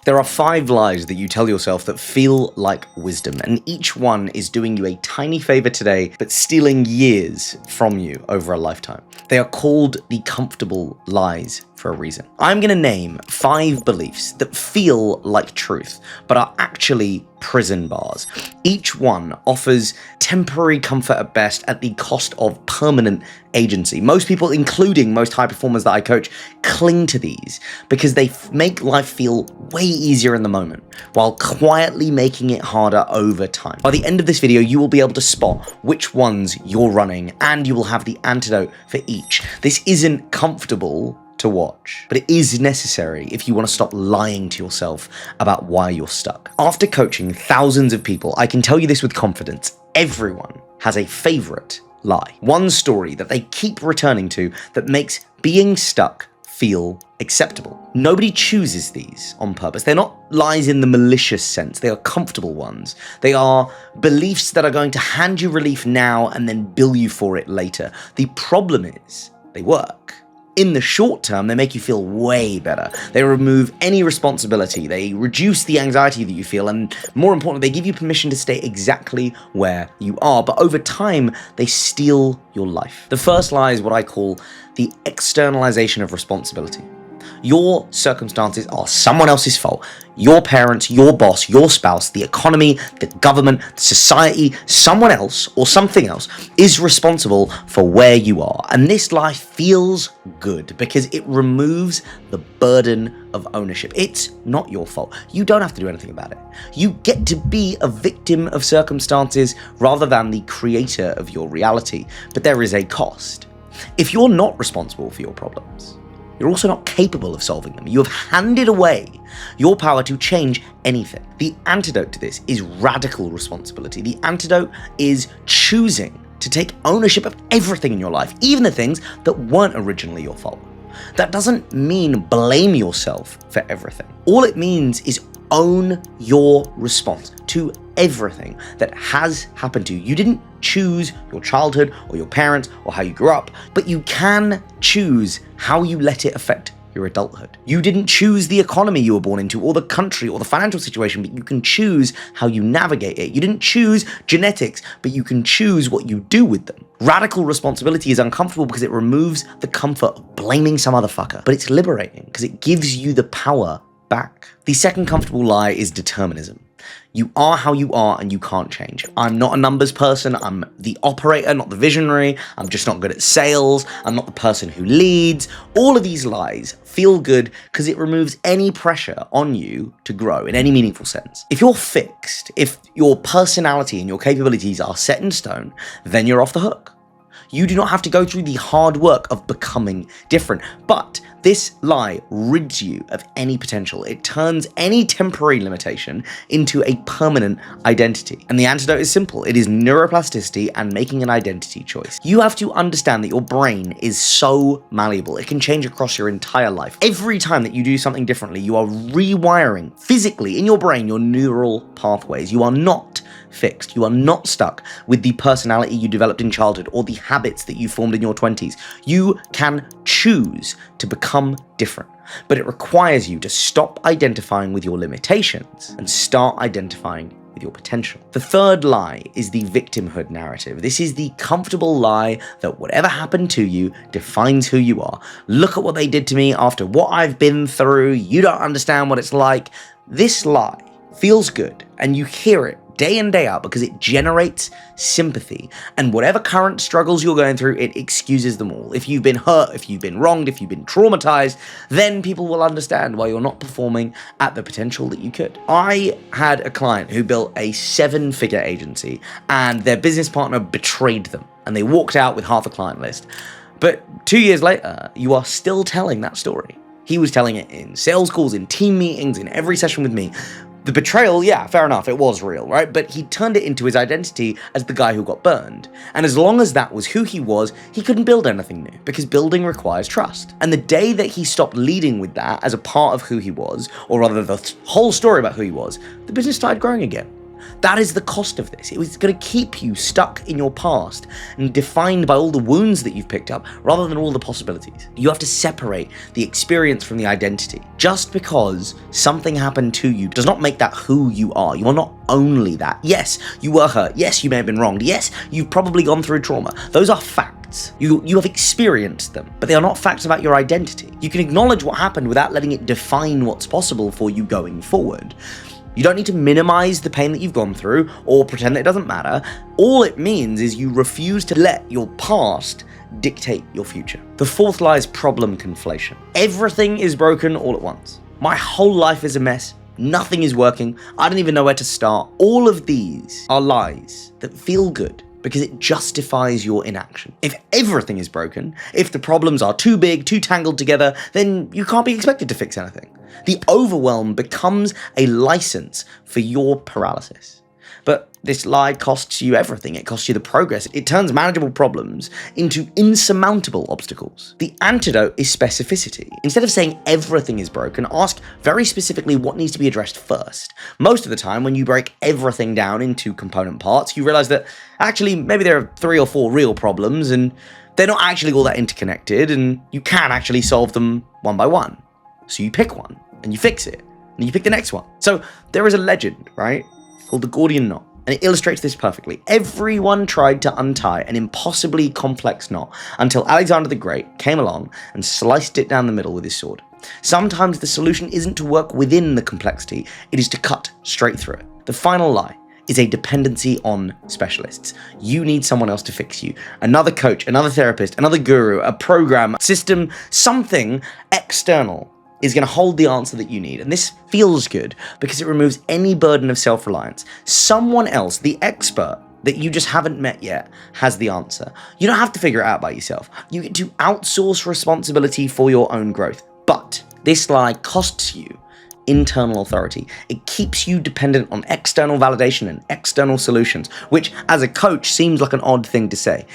There are 5 lies that you tell yourself that feel like wisdom, and each one is doing you a tiny favor today, but stealing years from you over a lifetime. They are called the comfortable lies for a reason. I'm going to name 5 beliefs that feel like truth, but are actually prison bars. Each one offers temporary comfort at best at the cost of permanent agency. Most people, including most high performers that I coach, cling to these because they make life feel way easier in the moment, while quietly making it harder over time. By the end of this video, you will be able to spot which ones you're running, and you will have the antidote for each. This isn't comfortable to watch, but it is necessary if you want to stop lying to yourself about why you're stuck. After coaching thousands of people, I can tell you this with confidence: everyone has a favorite lie. One story that they keep returning to that makes being stuck feel acceptable. Nobody chooses these on purpose. They're not lies in the malicious sense. They are comfortable ones. They are beliefs that are going to hand you relief now and then bill you for it later. The problem is they work. In the short term, they make you feel way better. They remove any responsibility. They reduce the anxiety that you feel, and more importantly, they give you permission to stay exactly where you are. But over time, they steal your life. The first lie is what I call the externalization of responsibility. Your circumstances are someone else's fault. Your parents, your boss, your spouse, the economy, the government, society, someone else or something else is responsible for where you are. And this lie feels good because it removes the burden of ownership. It's not your fault. You don't have to do anything about it. You get to be a victim of circumstances rather than the creator of your reality. But there is a cost. If you're not responsible for your problems, you're also not capable of solving them. You have handed away your power to change anything. The antidote to this is radical responsibility. The antidote is choosing to take ownership of everything in your life, even the things that weren't originally your fault. That doesn't mean blame yourself for everything. All it means is own your response to everything that has happened to you. You didn't choose your childhood or your parents or how you grew up, but you can choose how you let it affect your adulthood. You didn't choose the economy you were born into or the country or the financial situation, but you can choose how you navigate it. You didn't choose genetics, but you can choose what you do with them. Radical responsibility is uncomfortable because it removes the comfort of blaming some other fucker, but it's liberating because it gives you the power back. The second comfortable lie is determinism. You are how you are and you can't change. I'm not a numbers person. I'm the operator, not the visionary. I'm just not good at sales. I'm not the person who leads. All of these lies feel good because it removes any pressure on you to grow in any meaningful sense. If you're fixed, if your personality and your capabilities are set in stone, then you're off the hook. You do not have to go through the hard work of becoming different. But this lie rids you of any potential. It turns any temporary limitation into a permanent identity. And the antidote is simple. It is neuroplasticity and making an identity choice. You have to understand that your brain is so malleable. It can change across your entire life. Every time that you do something differently, you are rewiring physically in your brain your neural pathways. You are not fixed. You are not stuck with the personality you developed in childhood or the habits that you formed in your 20s. You can choose to become different, but it requires you to stop identifying with your limitations and start identifying with your potential. The third lie is the victimhood narrative. This is the comfortable lie that whatever happened to you defines who you are. Look at what they did to me after what I've been through. You don't understand what it's like. This lie feels good, and you hear it day in, day out because it generates sympathy. And whatever current struggles you're going through, it excuses them all. If you've been hurt, if you've been wronged, if you've been traumatized, then people will understand why you're not performing at the potential that you could. I had a client who built a 7-figure agency and their business partner betrayed them and they walked out with half a client list. But 2 years later, you are still telling that story. He was telling it in sales calls, in team meetings, in every session with me. The betrayal, yeah, fair enough, it was real, right? But he turned it into his identity as the guy who got burned. And as long as that was who he was, he couldn't build anything new, because building requires trust. And the day that he stopped leading with that as a part of who he was, or rather the whole story about who he was, the business started growing again. That is the cost of this. It was going to keep you stuck in your past and defined by all the wounds that you've picked up rather than all the possibilities. You have to separate the experience from the identity. Just because something happened to you does not make that who you are. You are not only that. Yes, you were hurt. Yes, you may have been wronged. Yes, you've probably gone through trauma. Those are facts. You have experienced them, but they are not facts about your identity. You can acknowledge what happened without letting it define what's possible for you going forward. You don't need to minimize the pain that you've gone through or pretend that it doesn't matter. All it means is you refuse to let your past dictate your future. The fourth lie is problem conflation. Everything is broken all at once. My whole life is a mess. Nothing is working. I don't even know where to start. All of these are lies that feel good because it justifies your inaction. If everything is broken, if the problems are too big, too tangled together, then you can't be expected to fix anything. The overwhelm becomes a license for your paralysis. But this lie costs you everything. It costs you the progress. It turns manageable problems into insurmountable obstacles. The antidote is specificity. Instead of saying everything is broken, ask very specifically what needs to be addressed first. Most of the time, when you break everything down into component parts, you realize that actually maybe there are 3 or 4 real problems and they're not actually all that interconnected, and you can actually solve them one by one. So you pick one and you fix it, and you pick the next one. So there is a legend, right, called the Gordian knot, and it illustrates this perfectly. Everyone tried to untie an impossibly complex knot until Alexander the Great came along and sliced it down the middle with his sword. Sometimes the solution isn't to work within the complexity, it is to cut straight through it. The final lie is a dependency on specialists. You need someone else to fix you. Another coach, another therapist, another guru, a program, system, something external is going to hold the answer that you need. And this feels good because it removes any burden of self-reliance. Someone else, the expert that you just haven't met yet, has the answer. You don't have to figure it out by yourself. You get to outsource responsibility for your own growth. But this lie costs you internal authority. It keeps you dependent on external validation and external solutions, which as a coach seems like an odd thing to say.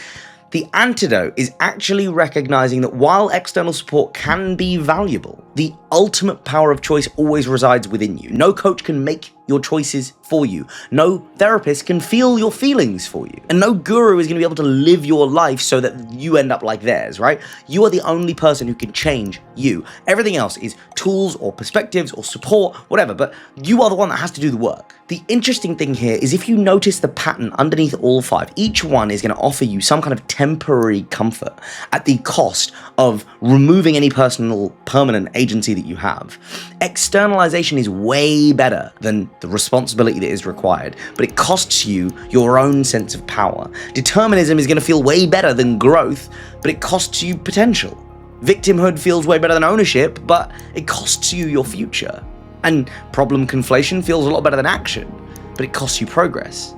The antidote is actually recognizing that while external support can be valuable, the ultimate power of choice always resides within you. No coach can make your choices for you. No therapist can feel your feelings for you. And no guru is going to be able to live your life so that you end up like theirs, right? You are the only person who can change you. Everything else is tools or perspectives or support, whatever, but you are the one that has to do the work. The interesting thing here is if you notice the pattern underneath all 5, each one is going to offer you some kind of temporary comfort at the cost of removing any permanent agency that you have. Externalization is way better than the responsibility that is required, but it costs you your own sense of power. Determinism is going to feel way better than growth, but it costs you potential. Victimhood feels way better than ownership, but it costs you your future. And problem conflation feels a lot better than action, but it costs you progress.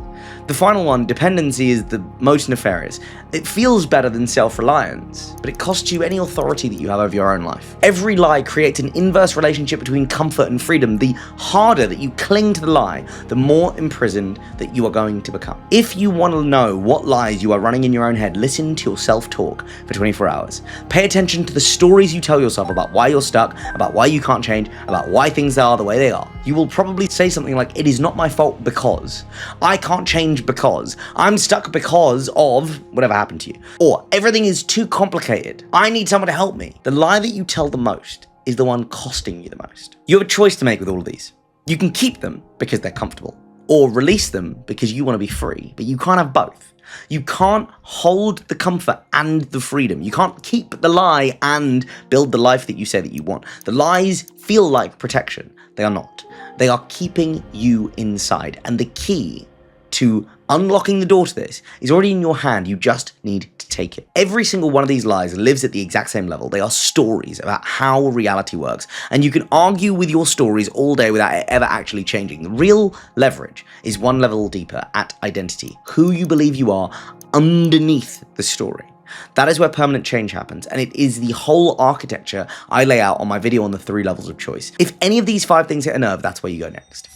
The final one, dependency, is the most nefarious. It feels better than self-reliance, but it costs you any authority that you have over your own life. Every lie creates an inverse relationship between comfort and freedom. The harder that you cling to the lie, the more imprisoned that you are going to become. If you want to know what lies you are running in your own head, listen to your self-talk for 24 hours. Pay attention to the stories you tell yourself about why you're stuck, about why you can't change, about why things are the way they are. You will probably say something like, "It is not my fault because," "I can't change because," "I'm stuck because of," whatever happened to you. Or, "Everything is too complicated. I need someone to help me." The lie that you tell the most is the one costing you the most. You have a choice to make with all of these. You can keep them because they're comfortable, or release them because you want to be free, but you can't have both. You can't hold the comfort and the freedom. You can't keep the lie and build the life that you say that you want. The lies feel like protection. They are not. They are keeping you inside. And the key to unlocking the door to this is already in your hand. You just need to take it. Every single one of these lies lives at the exact same level. They are stories about how reality works. And you can argue with your stories all day without it ever actually changing. The real leverage is one level deeper at identity. Who you believe you are underneath the story. That is where permanent change happens, and it is the whole architecture I lay out on my video on the 3 levels of choice. If any of these 5 things hit a nerve, that's where you go next.